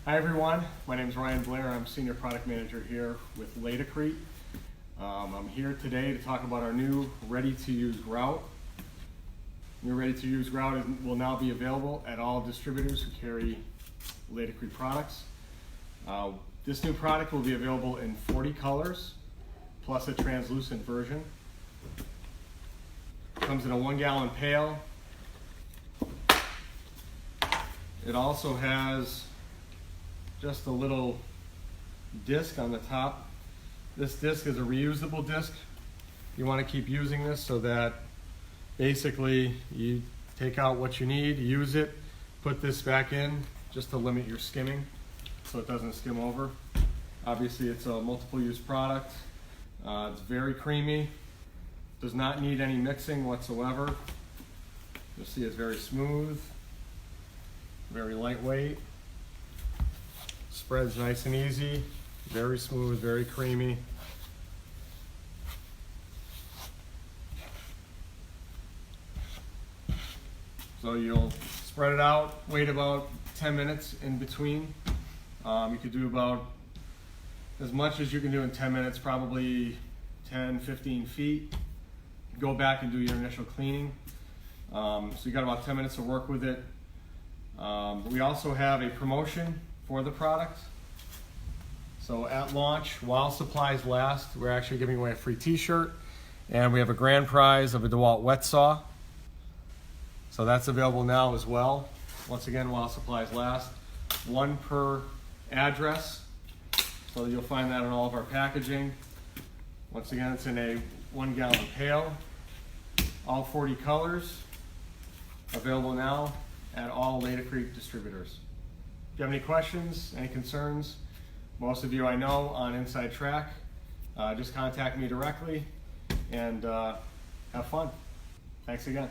Hi everyone, my name is Ryan Blair. I'm Senior Product Manager here with LATICRETE. I'm here today to talk about our new ready-to-use grout. New ready-to-use grout will now be available at all distributors who carry LATICRETE products. This new product will be available in 40 colors, plus a translucent version. Comes in a 1 gallon pail. It also has just a little disc on the top. This disc is a reusable disc. You want to keep using this so that basically you take out what you need, use it, put this back in just to limit your skimming so it doesn't skim over. Obviously it's a multiple use product. It's very creamy, does not need any mixing whatsoever. You'll see it's very smooth, very lightweight. Spreads nice and easy, very smooth, very creamy. So you'll spread it out, wait about 10 minutes in between. You could do about as much as you can do in 10 minutes, probably 10, 15 feet. Go back and do your initial cleaning. So you got about 10 minutes to work with it. We also have a promotion for the product. So at launch, while supplies last, we're actually giving away a free t-shirt, and we have a grand prize of a DeWalt wet saw. So that's available now as well. Once again, while supplies last. One per address, so you'll find that in all of our packaging. Once again, it's in a 1 gallon pail. All 40 colors, available now at all LATICRETE distributors. If you have any questions, any concerns, most of you I know on Inside Track, just contact me directly and have fun. Thanks again.